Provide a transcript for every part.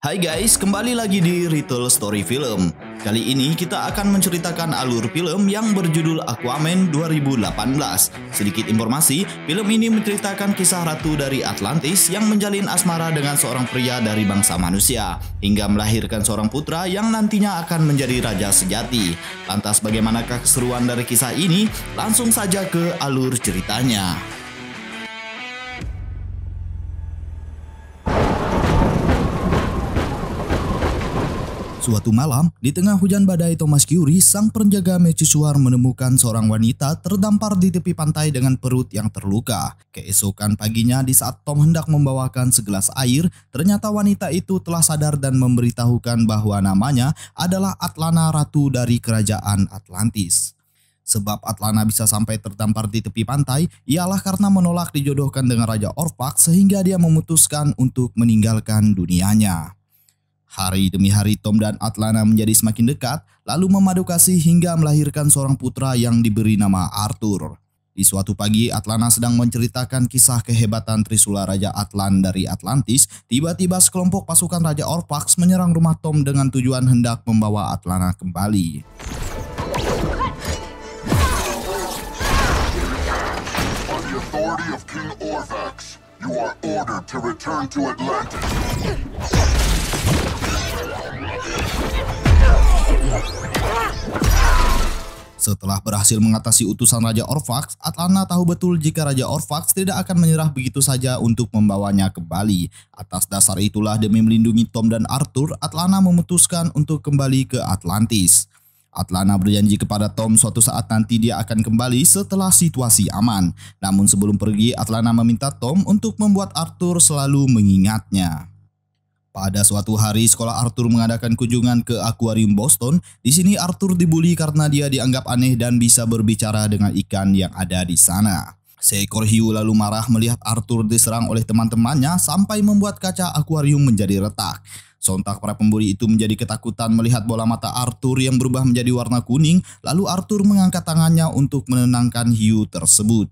Hai guys, kembali lagi di Retail Story Film. Kali ini kita akan menceritakan alur film yang berjudul Aquaman 2018. Sedikit informasi, film ini menceritakan kisah ratu dari Atlantis yang menjalin asmara dengan seorang pria dari bangsa manusia, hingga melahirkan seorang putra yang nantinya akan menjadi raja sejati. Lantas bagaimanakah keseruan dari kisah ini? Langsung saja ke alur ceritanya. Suatu malam, di tengah hujan badai Thomas Curie, sang penjaga mercusuar menemukan seorang wanita terdampar di tepi pantai dengan perut yang terluka. Keesokan paginya, di saat Tom hendak membawakan segelas air, ternyata wanita itu telah sadar dan memberitahukan bahwa namanya adalah Atlana, ratu dari kerajaan Atlantis. Sebab Atlana bisa sampai terdampar di tepi pantai ialah karena menolak dijodohkan dengan Raja Orphax sehingga dia memutuskan untuk meninggalkan dunianya. Hari demi hari Tom dan Atlana menjadi semakin dekat, lalu memadu kasih hingga melahirkan seorang putra yang diberi nama Arthur. Di suatu pagi, Atlana sedang menceritakan kisah kehebatan Trisula Raja Atlan dari Atlantis. Tiba-tiba sekelompok pasukan Raja Orphax menyerang rumah Tom dengan tujuan hendak membawa Atlana kembali. On the authority of King Orphax, you are ordered to return to Atlantis. Setelah berhasil mengatasi utusan Raja Orphax, Atlana tahu betul jika Raja Orphax tidak akan menyerah begitu saja untuk membawanya kembali. Atas dasar itulah, demi melindungi Tom dan Arthur, Atlana memutuskan untuk kembali ke Atlantis. Atlana berjanji kepada Tom suatu saat nanti dia akan kembali setelah situasi aman. Namun sebelum pergi, Atlana meminta Tom untuk membuat Arthur selalu mengingatnya. Pada suatu hari, sekolah Arthur mengadakan kunjungan ke akuarium Boston. Di sini Arthur dibully karena dia dianggap aneh dan bisa berbicara dengan ikan yang ada di sana. Seekor hiu lalu marah melihat Arthur diserang oleh teman-temannya sampai membuat kaca akuarium menjadi retak. Sontak para pembuli itu menjadi ketakutan melihat bola mata Arthur yang berubah menjadi warna kuning. Lalu Arthur mengangkat tangannya untuk menenangkan hiu tersebut.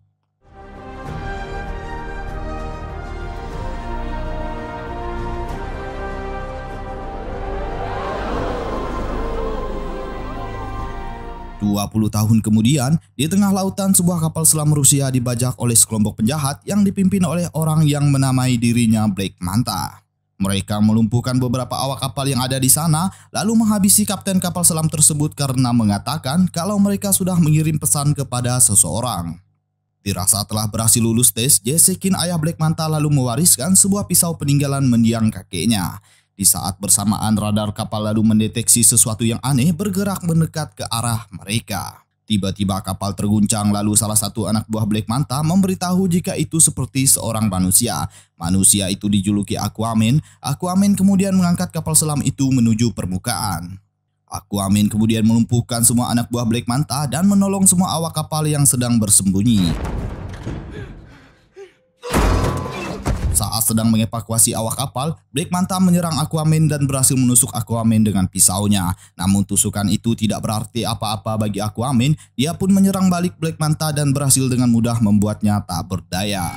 20 tahun kemudian, di tengah lautan sebuah kapal selam Rusia dibajak oleh sekelompok penjahat yang dipimpin oleh orang yang menamai dirinya Black Manta. Mereka melumpuhkan beberapa awak kapal yang ada di sana, lalu menghabisi kapten kapal selam tersebut karena mengatakan kalau mereka sudah mengirim pesan kepada seseorang. Dirasa telah berhasil lulus tes, Jessekin ayah Black Manta lalu mewariskan sebuah pisau peninggalan mendiang kakeknya. Di saat bersamaan, radar kapal lalu mendeteksi sesuatu yang aneh bergerak mendekat ke arah mereka. Tiba-tiba kapal terguncang, lalu salah satu anak buah Black Manta memberitahu jika itu seperti seorang manusia. Manusia itu dijuluki Aquaman. Aquaman kemudian mengangkat kapal selam itu menuju permukaan. Aquaman kemudian melumpuhkan semua anak buah Black Manta dan menolong semua awak kapal yang sedang bersembunyi. Saat sedang mengevakuasi awak kapal, Black Manta menyerang Aquaman dan berhasil menusuk Aquaman dengan pisaunya. Namun tusukan itu tidak berarti apa-apa bagi Aquaman. Dia pun menyerang balik Black Manta dan berhasil dengan mudah membuatnya tak berdaya.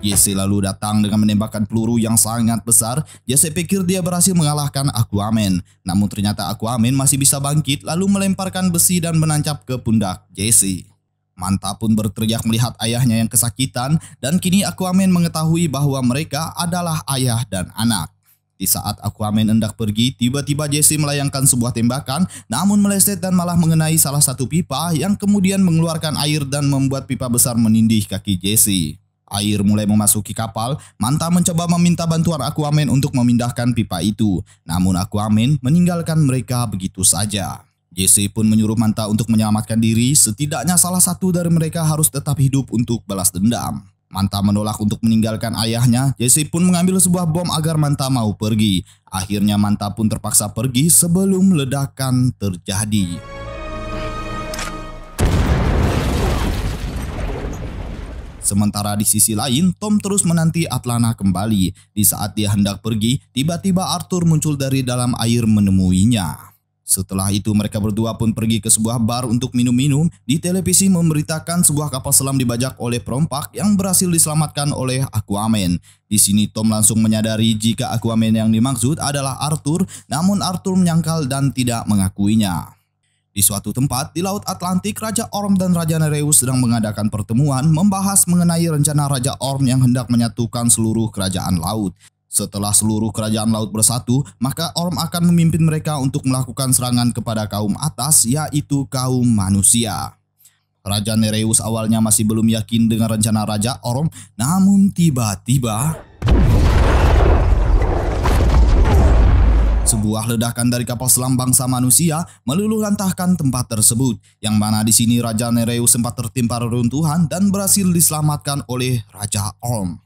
Jesse lalu datang dengan menembakkan peluru yang sangat besar. Jesse pikir dia berhasil mengalahkan Aquaman. Namun ternyata Aquaman masih bisa bangkit lalu melemparkan besi dan menancap ke pundak Jesse. Manta pun berteriak melihat ayahnya yang kesakitan dan kini Aquaman mengetahui bahwa mereka adalah ayah dan anak. Di saat Aquaman hendak pergi, tiba-tiba Jesse melayangkan sebuah tembakan namun meleset dan malah mengenai salah satu pipa yang kemudian mengeluarkan air dan membuat pipa besar menindih kaki Jesse. Air mulai memasuki kapal. Manta mencoba meminta bantuan Aquaman untuk memindahkan pipa itu. Namun Aquaman meninggalkan mereka begitu saja. Jesse pun menyuruh Manta untuk menyelamatkan diri. Setidaknya salah satu dari mereka harus tetap hidup untuk balas dendam. Manta menolak untuk meninggalkan ayahnya. Jesse pun mengambil sebuah bom agar Manta mau pergi. Akhirnya Manta pun terpaksa pergi sebelum ledakan terjadi. Sementara di sisi lain, Tom terus menanti Atlana kembali. Di saat dia hendak pergi, tiba-tiba Arthur muncul dari dalam air menemuinya. Setelah itu mereka berdua pun pergi ke sebuah bar untuk minum-minum. Di televisi memberitakan sebuah kapal selam dibajak oleh perompak yang berhasil diselamatkan oleh Aquaman. Di sini Tom langsung menyadari jika Aquaman yang dimaksud adalah Arthur, namun Arthur menyangkal dan tidak mengakuinya. Di suatu tempat di Laut Atlantik, Raja Orm dan Raja Nereus sedang mengadakan pertemuan membahas mengenai rencana Raja Orm yang hendak menyatukan seluruh kerajaan laut. Setelah seluruh kerajaan laut bersatu, maka Orm akan memimpin mereka untuk melakukan serangan kepada kaum atas, yaitu kaum manusia. Raja Nereus awalnya masih belum yakin dengan rencana Raja Orm, namun tiba-tiba sebuah ledakan dari kapal selam bangsa manusia meluluh lantahkan tempat tersebut, yang mana di sini Raja Nereus sempat tertimpa reruntuhan dan berhasil diselamatkan oleh Raja Orm.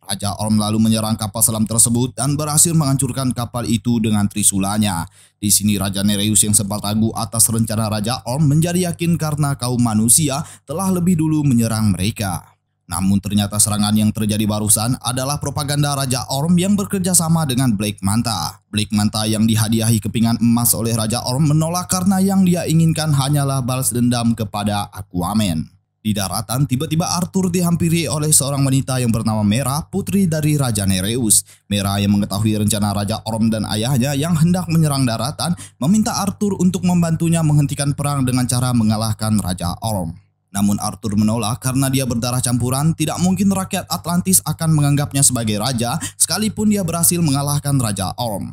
Raja Orm lalu menyerang kapal selam tersebut dan berhasil menghancurkan kapal itu dengan trisulanya. Di sini Raja Nereus yang sempat ragu atas rencana Raja Orm menjadi yakin karena kaum manusia telah lebih dulu menyerang mereka. Namun ternyata serangan yang terjadi barusan adalah propaganda Raja Orm yang bekerja sama dengan Black Manta. Black Manta yang dihadiahi kepingan emas oleh Raja Orm menolak karena yang dia inginkan hanyalah balas dendam kepada Aquaman. Di daratan, tiba-tiba Arthur dihampiri oleh seorang wanita yang bernama Mera, putri dari Raja Nereus. Mera yang mengetahui rencana Raja Orm dan ayahnya yang hendak menyerang daratan, meminta Arthur untuk membantunya menghentikan perang dengan cara mengalahkan Raja Orm. Namun Arthur menolak karena dia berdarah campuran, tidak mungkin rakyat Atlantis akan menganggapnya sebagai raja, sekalipun dia berhasil mengalahkan Raja Orm.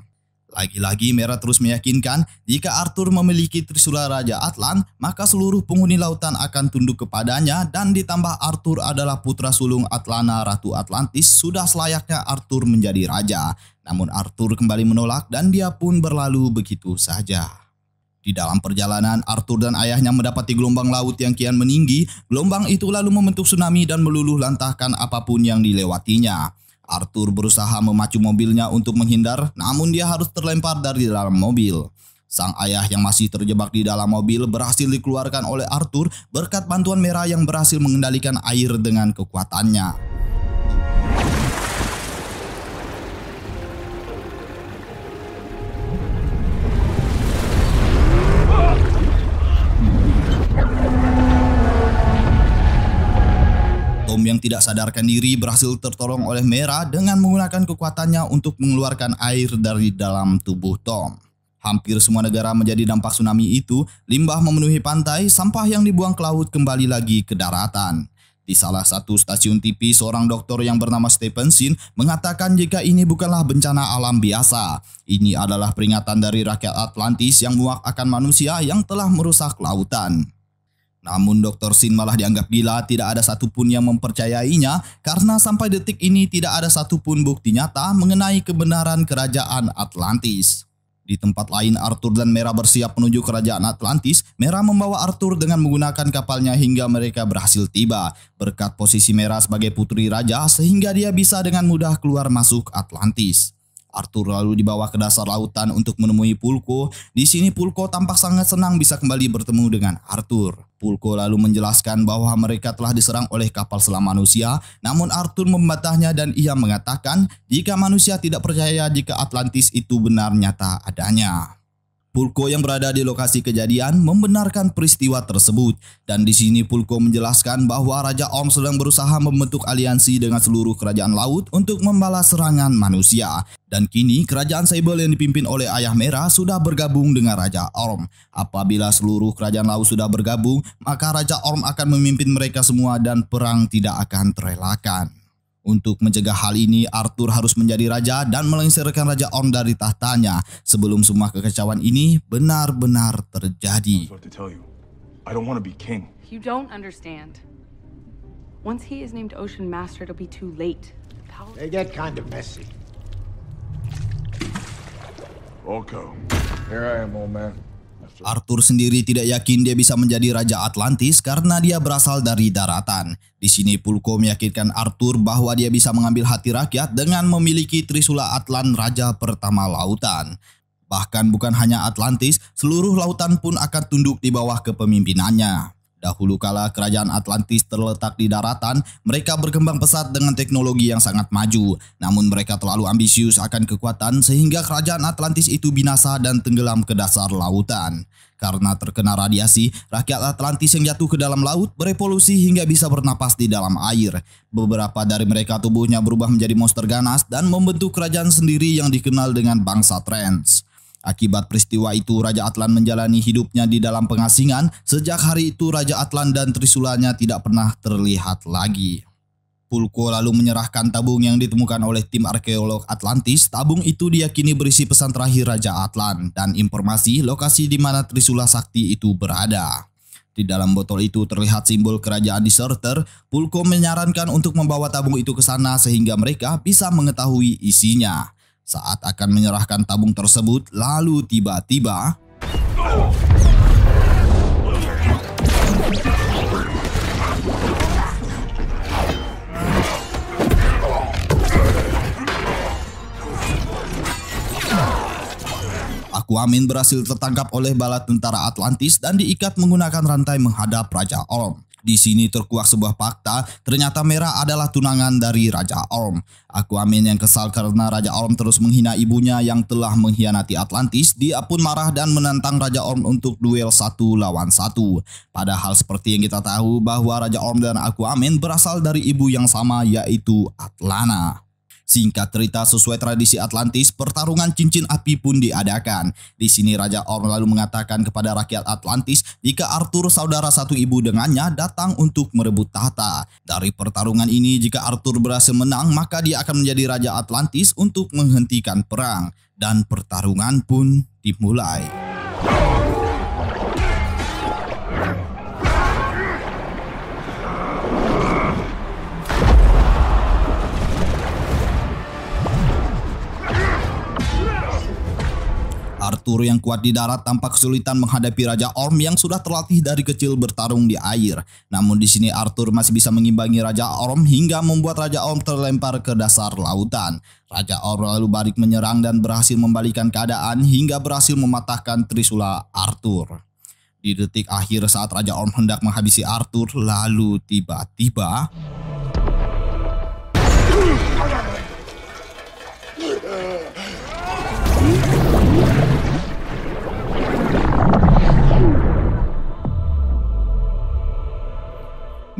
Lagi-lagi Mera terus meyakinkan jika Arthur memiliki trisula Raja Atlan, maka seluruh penghuni lautan akan tunduk kepadanya, dan ditambah Arthur adalah putra sulung Atlana Ratu Atlantis, sudah selayaknya Arthur menjadi raja. Namun Arthur kembali menolak dan dia pun berlalu begitu saja. Di dalam perjalanan, Arthur dan ayahnya mendapati gelombang laut yang kian meninggi. Gelombang itu lalu membentuk tsunami dan meluluh lantahkan apapun yang dilewatinya. Arthur berusaha memacu mobilnya untuk menghindar, namun dia harus terlempar dari dalam mobil. Sang ayah yang masih terjebak di dalam mobil berhasil dikeluarkan oleh Arthur berkat bantuan Mera yang berhasil mengendalikan air dengan kekuatannya. Tom yang tidak sadarkan diri berhasil tertolong oleh Mera dengan menggunakan kekuatannya untuk mengeluarkan air dari dalam tubuh Tom. Hampir semua negara menjadi dampak tsunami itu, limbah memenuhi pantai, sampah yang dibuang ke laut kembali lagi ke daratan. Di salah satu stasiun TV, seorang dokter yang bernama Stephenson mengatakan jika ini bukanlah bencana alam biasa. Ini adalah peringatan dari rakyat Atlantis yang muak akan manusia yang telah merusak lautan. Namun Dr. Sin malah dianggap gila, tidak ada satupun yang mempercayainya karena sampai detik ini tidak ada satupun bukti nyata mengenai kebenaran kerajaan Atlantis. Di tempat lain, Arthur dan Mera bersiap menuju kerajaan Atlantis. Mera membawa Arthur dengan menggunakan kapalnya hingga mereka berhasil tiba. Berkat posisi Mera sebagai putri raja sehingga dia bisa dengan mudah keluar masuk Atlantis. Arthur lalu dibawa ke dasar lautan untuk menemui Pulko. Di sini Pulko tampak sangat senang bisa kembali bertemu dengan Arthur. Pulko lalu menjelaskan bahwa mereka telah diserang oleh kapal selam manusia, namun Arthur membantahnya dan ia mengatakan jika manusia tidak percaya jika Atlantis itu benar nyata adanya. Pulko yang berada di lokasi kejadian membenarkan peristiwa tersebut, dan di sini Pulko menjelaskan bahwa Raja Orm sedang berusaha membentuk aliansi dengan seluruh kerajaan laut untuk membalas serangan manusia. Dan kini kerajaan Sable yang dipimpin oleh Ayah Mera sudah bergabung dengan Raja Orm. Apabila seluruh kerajaan laut sudah bergabung, maka Raja Orm akan memimpin mereka semua dan perang tidak akan terelakkan. Untuk mencegah hal ini, Arthur harus menjadi raja dan melengsarkan Raja Orm dari tahtanya sebelum semua kekacauan ini benar-benar terjadi. You don't understand. Once he is named Ocean Master, it'll be too late. They get kind of messy. Volko. Here I am, old man. Arthur sendiri tidak yakin dia bisa menjadi Raja Atlantis karena dia berasal dari daratan. Di sini Pulko meyakinkan Arthur bahwa dia bisa mengambil hati rakyat dengan memiliki Trisula Atlan, Raja pertama lautan. Bahkan bukan hanya Atlantis, seluruh lautan pun akan tunduk di bawah kepemimpinannya. Dahulu kala kerajaan Atlantis terletak di daratan, mereka berkembang pesat dengan teknologi yang sangat maju. Namun mereka terlalu ambisius akan kekuatan sehingga kerajaan Atlantis itu binasa dan tenggelam ke dasar lautan. Karena terkena radiasi, rakyat Atlantis yang jatuh ke dalam laut berevolusi hingga bisa bernapas di dalam air. Beberapa dari mereka tubuhnya berubah menjadi monster ganas dan membentuk kerajaan sendiri yang dikenal dengan bangsa Trans. Akibat peristiwa itu, Raja Atlan menjalani hidupnya di dalam pengasingan. Sejak hari itu, Raja Atlan dan Trisulanya tidak pernah terlihat lagi. Pulko lalu menyerahkan tabung yang ditemukan oleh tim arkeolog Atlantis. Tabung itu diyakini berisi pesan terakhir Raja Atlan dan informasi lokasi di mana Trisula Sakti itu berada. Di dalam botol itu terlihat simbol kerajaan Deserter. Pulko menyarankan untuk membawa tabung itu ke sana sehingga mereka bisa mengetahui isinya. Saat akan menyerahkan tabung tersebut, lalu tiba-tiba Aquaman berhasil tertangkap oleh bala tentara Atlantis dan diikat menggunakan rantai menghadap Raja Orm. Di sini terkuak sebuah fakta, ternyata Mera adalah tunangan dari Raja Orm. Aquaman yang kesal karena Raja Orm terus menghina ibunya yang telah mengkhianati Atlantis, dia pun marah dan menantang Raja Orm untuk duel 1 lawan 1. Padahal seperti yang kita tahu bahwa Raja Orm dan Aquaman berasal dari ibu yang sama, yaitu Atlana. Singkat cerita, sesuai tradisi Atlantis, pertarungan cincin api pun diadakan. Di sini Raja Orm lalu mengatakan kepada rakyat Atlantis jika Arthur, saudara satu ibu dengannya, datang untuk merebut tahta. Dari pertarungan ini, jika Arthur berhasil menang, maka dia akan menjadi Raja Atlantis untuk menghentikan perang. Dan pertarungan pun dimulai. Arthur yang kuat di darat tampak kesulitan menghadapi Raja Orm yang sudah terlatih dari kecil bertarung di air. Namun di sini Arthur masih bisa mengimbangi Raja Orm hingga membuat Raja Orm terlempar ke dasar lautan. Raja Orm lalu balik menyerang dan berhasil membalikan keadaan hingga berhasil mematahkan Trisula Arthur. Di detik akhir saat Raja Orm hendak menghabisi Arthur, lalu tiba-tiba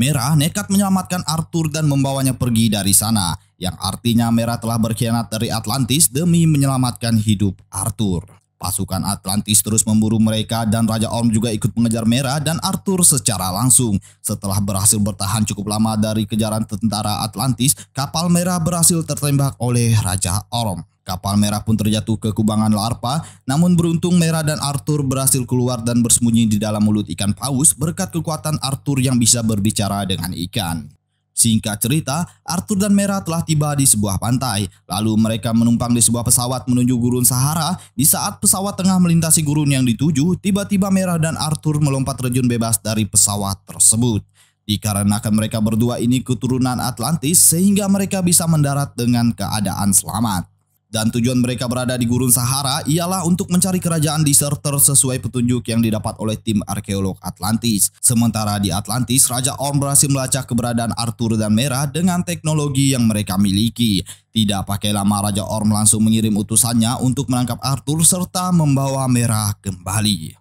Mera nekat menyelamatkan Arthur dan membawanya pergi dari sana, yang artinya Mera telah berkhianat dari Atlantis demi menyelamatkan hidup Arthur. Pasukan Atlantis terus memburu mereka dan Raja Orm juga ikut mengejar Mera dan Arthur secara langsung. Setelah berhasil bertahan cukup lama dari kejaran tentara Atlantis, kapal Mera berhasil tertembak oleh Raja Orm. Kapal Mera pun terjatuh ke kubangan larva, namun beruntung Mera dan Arthur berhasil keluar dan bersembunyi di dalam mulut ikan paus berkat kekuatan Arthur yang bisa berbicara dengan ikan. Singkat cerita, Arthur dan Mera telah tiba di sebuah pantai. Lalu mereka menumpang di sebuah pesawat menuju gurun Sahara. Di saat pesawat tengah melintasi gurun yang dituju, tiba-tiba Mera dan Arthur melompat terjun bebas dari pesawat tersebut. Dikarenakan mereka berdua ini keturunan Atlantis, sehingga mereka bisa mendarat dengan keadaan selamat. Dan tujuan mereka berada di gurun Sahara ialah untuk mencari kerajaan Deserter sesuai petunjuk yang didapat oleh tim arkeolog Atlantis. Sementara di Atlantis, Raja Orm berhasil melacak keberadaan Arthur dan Mera dengan teknologi yang mereka miliki. Tidak pakai lama, Raja Orm langsung mengirim utusannya untuk menangkap Arthur serta membawa Mera kembali.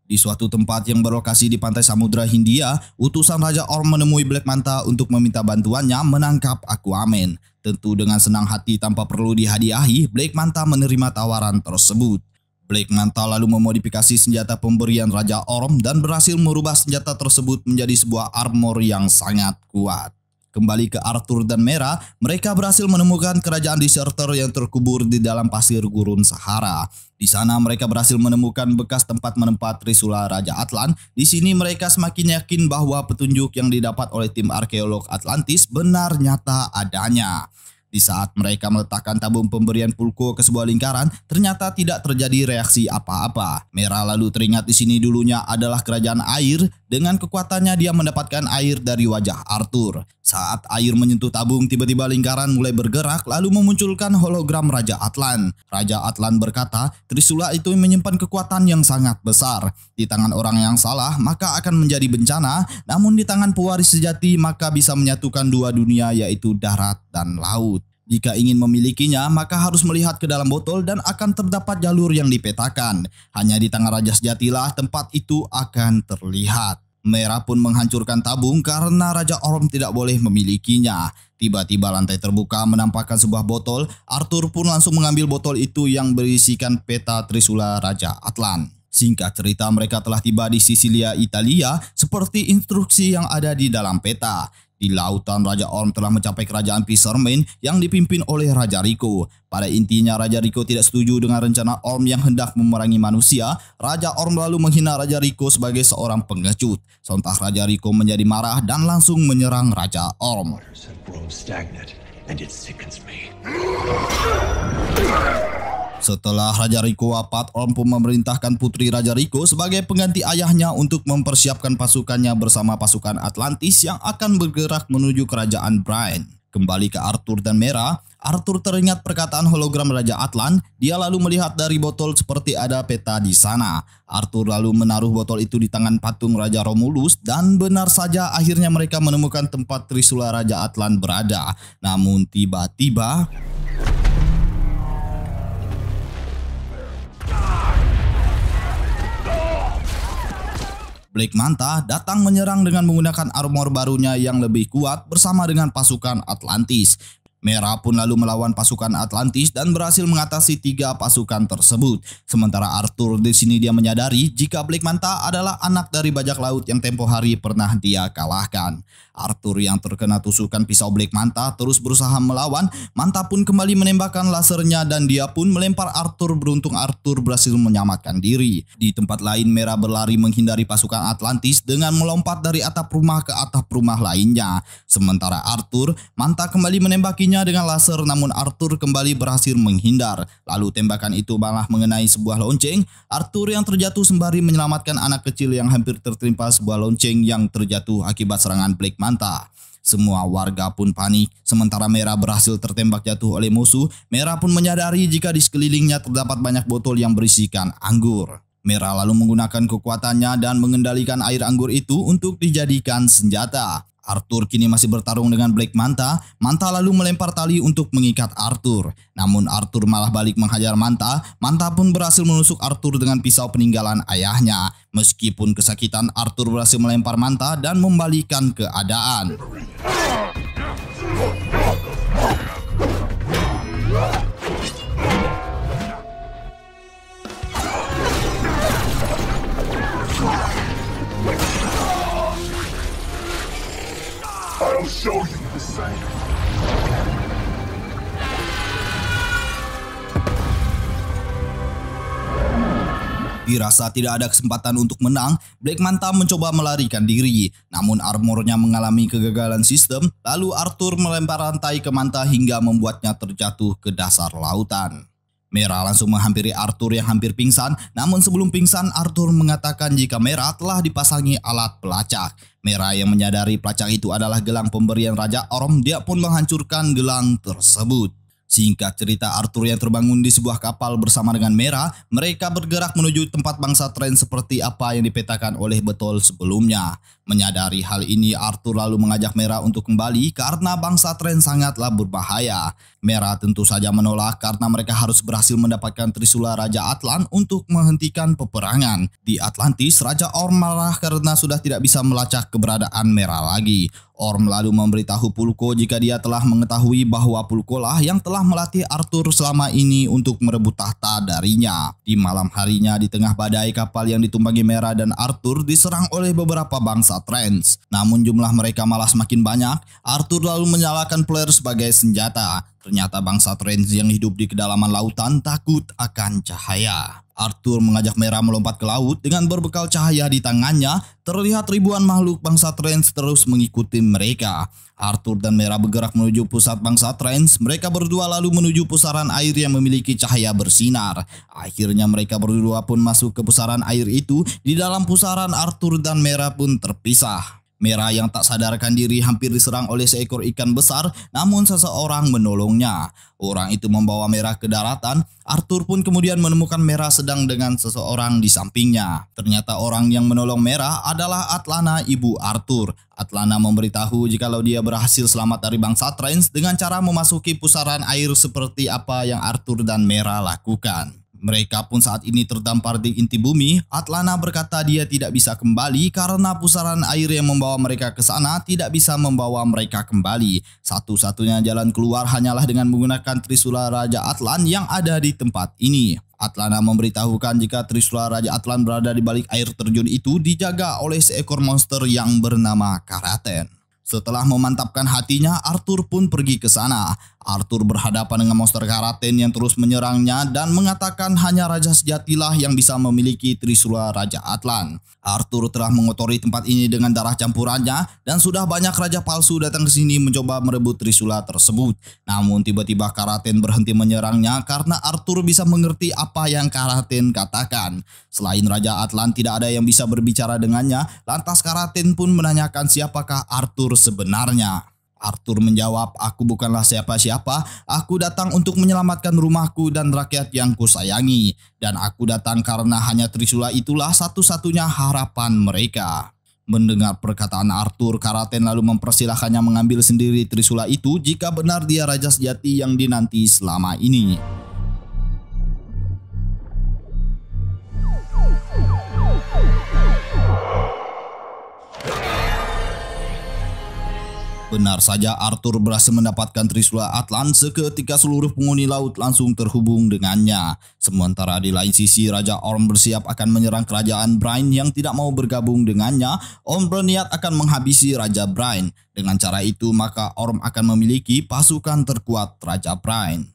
Di suatu tempat yang berlokasi di pantai Samudra Hindia, utusan Raja Orm menemui Black Manta untuk meminta bantuannya menangkap Aquaman. Tentu dengan senang hati tanpa perlu dihadiahi, Black Manta menerima tawaran tersebut. Black Manta lalu memodifikasi senjata pemberian Raja Orm dan berhasil merubah senjata tersebut menjadi sebuah armor yang sangat kuat. Kembali ke Arthur dan Mera, mereka berhasil menemukan kerajaan Deserter yang terkubur di dalam pasir gurun Sahara. Di sana mereka berhasil menemukan bekas tempat menempat Trisula Raja Atlan. Di sini mereka semakin yakin bahwa petunjuk yang didapat oleh tim arkeolog Atlantis benar nyata adanya. Di saat mereka meletakkan tabung pemberian Pulko ke sebuah lingkaran, ternyata tidak terjadi reaksi apa-apa. Mera lalu teringat di sini dulunya adalah kerajaan air Dengan kekuatannya dia mendapatkan air dari wajah Arthur. Saat air menyentuh tabung, tiba-tiba lingkaran mulai bergerak lalu memunculkan hologram Raja Atlan. Raja Atlan berkata, Trisula itu menyimpan kekuatan yang sangat besar. Di tangan orang yang salah maka akan menjadi bencana, namun di tangan pewaris sejati maka bisa menyatukan dua dunia yaitu darat dan laut. Jika ingin memilikinya, maka harus melihat ke dalam botol dan akan terdapat jalur yang dipetakan. Hanya di tangan Raja Sejatilah tempat itu akan terlihat. Merah pun menghancurkan tabung karena Raja Orm tidak boleh memilikinya. Tiba-tiba lantai terbuka menampakkan sebuah botol. Arthur pun langsung mengambil botol itu yang berisikan peta Trisula Raja Atlan. Singkat cerita, mereka telah tiba di Sisilia, Italia, seperti instruksi yang ada di dalam peta. Di lautan, Raja Orm telah mencapai kerajaan Fisherman yang dipimpin oleh Raja Rico. Pada intinya, Raja Rico tidak setuju dengan rencana Orm yang hendak memerangi manusia. Raja Orm lalu menghina Raja Rico sebagai seorang pengecut. Sontak Raja Rico menjadi marah dan langsung menyerang Raja Orm. Setelah Raja Rico wafat, Orm pun memerintahkan putri Raja Rico sebagai pengganti ayahnya untuk mempersiapkan pasukannya bersama pasukan Atlantis yang akan bergerak menuju kerajaan Brian. Kembali ke Arthur dan Mera, Arthur teringat perkataan hologram Raja Atlan. Dia lalu melihat dari botol seperti ada peta di sana. Arthur lalu menaruh botol itu di tangan patung Raja Romulus dan benar saja akhirnya mereka menemukan tempat Trisula Raja Atlan berada. Namun tiba-tiba Black Manta datang menyerang dengan menggunakan armor barunya yang lebih kuat bersama dengan pasukan Atlantis. Mera pun lalu melawan pasukan Atlantis dan berhasil mengatasi 3 pasukan tersebut. Sementara Arthur di sini dia menyadari jika Black Manta adalah anak dari bajak laut yang tempo hari pernah dia kalahkan. Arthur yang terkena tusukan pisau Black Manta terus berusaha melawan. Manta pun kembali menembakkan lasernya dan dia pun melempar Arthur. Beruntung Arthur berhasil menyelamatkan diri. Di tempat lain, Mera berlari menghindari pasukan Atlantis dengan melompat dari atap rumah ke atap rumah lainnya. Sementara Arthur, Manta kembali menembakinya dengan laser, namun Arthur kembali berhasil menghindar. Lalu tembakan itu malah mengenai sebuah lonceng. Arthur yang terjatuh sembari menyelamatkan anak kecil yang hampir tertimpa sebuah lonceng yang terjatuh akibat serangan Black Manta. Semua warga pun panik, sementara Mera berhasil tertembak jatuh oleh musuh. Mera pun menyadari jika di sekelilingnya terdapat banyak botol yang berisikan anggur. Mera lalu menggunakan kekuatannya dan mengendalikan air anggur itu untuk dijadikan senjata. Arthur kini masih bertarung dengan Black Manta. Manta lalu melempar tali untuk mengikat Arthur. Namun Arthur malah balik menghajar Manta. Manta pun berhasil menusuk Arthur dengan pisau peninggalan ayahnya. Meskipun kesakitan, Arthur berhasil melempar Manta dan membalikan keadaan. I'll show you the same. Dirasa tidak ada kesempatan untuk menang, Black Manta mencoba melarikan diri. Namun armornya mengalami kegagalan sistem, lalu Arthur melempar rantai ke Manta hingga membuatnya terjatuh ke dasar lautan. Mera langsung menghampiri Arthur yang hampir pingsan, namun sebelum pingsan Arthur mengatakan jika Mera telah dipasangi alat pelacak. Mera yang menyadari pelacak itu adalah gelang pemberian Raja Orm, dia pun menghancurkan gelang tersebut. Singkat cerita, Arthur yang terbangun di sebuah kapal bersama dengan Mera, mereka bergerak menuju tempat bangsa Tren seperti apa yang dipetakan oleh Betul sebelumnya. Menyadari hal ini, Arthur lalu mengajak Mera untuk kembali karena bangsa Tren sangatlah berbahaya. Mera tentu saja menolak karena mereka harus berhasil mendapatkan Trisula Raja Atlan untuk menghentikan peperangan. Di Atlantis, Raja Orm marah karena sudah tidak bisa melacak keberadaan Mera lagi. Orm lalu memberitahu Pulko jika dia telah mengetahui bahwa Pulko lah yang telah melatih Arthur selama ini untuk merebut tahta darinya. Di malam harinya, di tengah badai, kapal yang ditumpangi Mera dan Arthur diserang oleh beberapa bangsa Trans. Namun jumlah mereka malah semakin banyak. Arthur lalu menyalakan flare sebagai senjata. Ternyata bangsa Trance yang hidup di kedalaman lautan takut akan cahaya. Arthur mengajak Mera melompat ke laut dengan berbekal cahaya di tangannya. Terlihat ribuan makhluk bangsa Trance terus mengikuti mereka. Arthur dan Mera bergerak menuju pusat bangsa Trance. Mereka berdua lalu menuju pusaran air yang memiliki cahaya bersinar. Akhirnya mereka berdua pun masuk ke pusaran air itu. Di dalam pusaran Arthur dan Mera pun terpisah. Mera yang tak sadarkan diri hampir diserang oleh seekor ikan besar, namun seseorang menolongnya. Orang itu membawa Mera ke daratan. Arthur pun kemudian menemukan Mera sedang dengan seseorang di sampingnya. Ternyata orang yang menolong Mera adalah Atlana, ibu Arthur. Atlana memberitahu jikalau dia berhasil selamat dari bangsa Trance dengan cara memasuki pusaran air seperti apa yang Arthur dan Mera lakukan. Mereka pun saat ini terdampar di inti bumi. Atlana berkata dia tidak bisa kembali karena pusaran air yang membawa mereka ke sana tidak bisa membawa mereka kembali. Satu-satunya jalan keluar hanyalah dengan menggunakan Trisula Raja Atlan yang ada di tempat ini. Atlana memberitahukan jika Trisula Raja Atlan berada di balik air terjun itu dijaga oleh seekor monster yang bernama Karaten. Setelah memantapkan hatinya, Arthur pun pergi ke sana. Arthur berhadapan dengan monster Karaten yang terus menyerangnya dan mengatakan hanya raja sejatilah yang bisa memiliki Trisula Raja Atlan. Arthur telah mengotori tempat ini dengan darah campurannya dan sudah banyak raja palsu datang ke sini mencoba merebut Trisula tersebut. Namun tiba-tiba Karaten berhenti menyerangnya karena Arthur bisa mengerti apa yang Karaten katakan. Selain Raja Atlan tidak ada yang bisa berbicara dengannya, lantas Karaten pun menanyakan siapakah Arthur sebenarnya. Arthur menjawab, "Aku bukanlah siapa-siapa, aku datang untuk menyelamatkan rumahku dan rakyat yang kusayangi. Dan aku datang karena hanya Trisula itulah satu-satunya harapan mereka." Mendengar perkataan Arthur, Karaten lalu mempersilahkannya mengambil sendiri Trisula itu jika benar dia raja sejati yang dinanti selama ini. Benar saja, Arthur berhasil mendapatkan Trisula Atlan. Seketika seluruh penghuni laut langsung terhubung dengannya. Sementara di lain sisi, Raja Orm bersiap akan menyerang kerajaan Brine yang tidak mau bergabung dengannya. Orm berniat akan menghabisi Raja Brine. Dengan cara itu, maka Orm akan memiliki pasukan terkuat Raja Brine.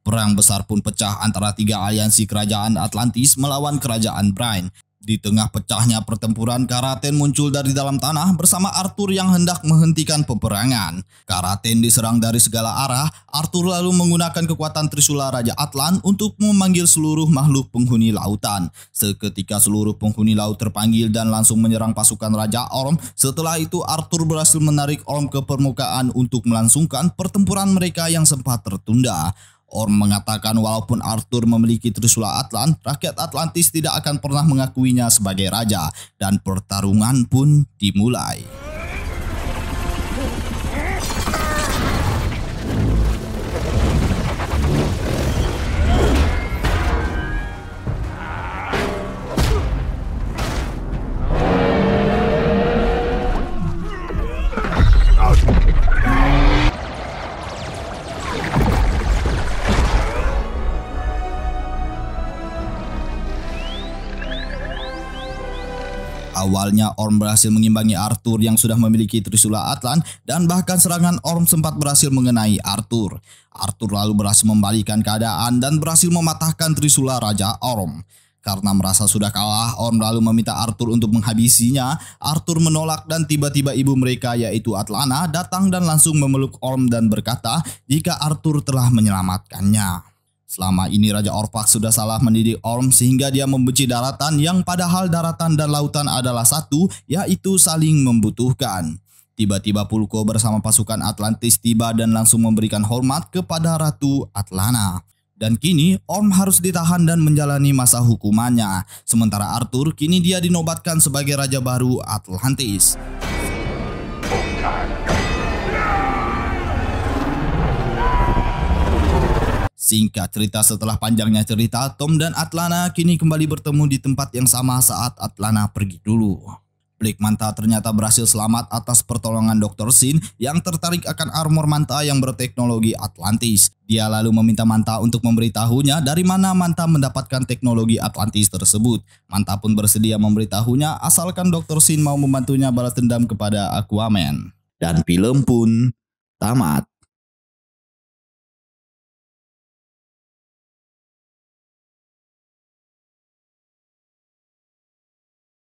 Perang besar pun pecah antara tiga aliansi kerajaan Atlantis melawan kerajaan Brine. Di tengah pecahnya pertempuran, Karaten muncul dari dalam tanah bersama Arthur yang hendak menghentikan peperangan. Karaten diserang dari segala arah. Arthur lalu menggunakan kekuatan Trisula Raja Atlan untuk memanggil seluruh makhluk penghuni lautan. Seketika seluruh penghuni laut terpanggil dan langsung menyerang pasukan Raja Orm. Setelah itu Arthur berhasil menarik Orm ke permukaan untuk melangsungkan pertempuran mereka yang sempat tertunda. Orm mengatakan walaupun Arthur memiliki Trisula Atlan, rakyat Atlantis tidak akan pernah mengakuinya sebagai raja, dan pertarungan pun dimulai. Awalnya Orm berhasil mengimbangi Arthur yang sudah memiliki Trisula Atlan dan bahkan serangan Orm sempat berhasil mengenai Arthur. Arthur lalu berhasil membalikan keadaan dan berhasil mematahkan Trisula Raja Orm. Karena merasa sudah kalah, Orm lalu meminta Arthur untuk menghabisinya. Arthur menolak dan tiba-tiba ibu mereka yaitu Atlana datang dan langsung memeluk Orm dan berkata jika Arthur telah menyelamatkannya. Selama ini Raja Orfax sudah salah mendidik Orm sehingga dia membenci daratan yang padahal daratan dan lautan adalah satu, yaitu saling membutuhkan. Tiba-tiba Pulko bersama pasukan Atlantis tiba dan langsung memberikan hormat kepada Ratu Atlana. Dan kini Orm harus ditahan dan menjalani masa hukumannya. Sementara Arthur kini dia dinobatkan sebagai Raja baru Atlantis. Singkat cerita, setelah panjangnya cerita, Tom dan Atlana kini kembali bertemu di tempat yang sama saat Atlana pergi dulu. Black Manta ternyata berhasil selamat atas pertolongan Dr. Sin yang tertarik akan armor Manta yang berteknologi Atlantis. Dia lalu meminta Manta untuk memberitahunya dari mana Manta mendapatkan teknologi Atlantis tersebut. Manta pun bersedia memberitahunya asalkan Dr. Sin mau membantunya balas dendam kepada Aquaman. Dan film pun tamat.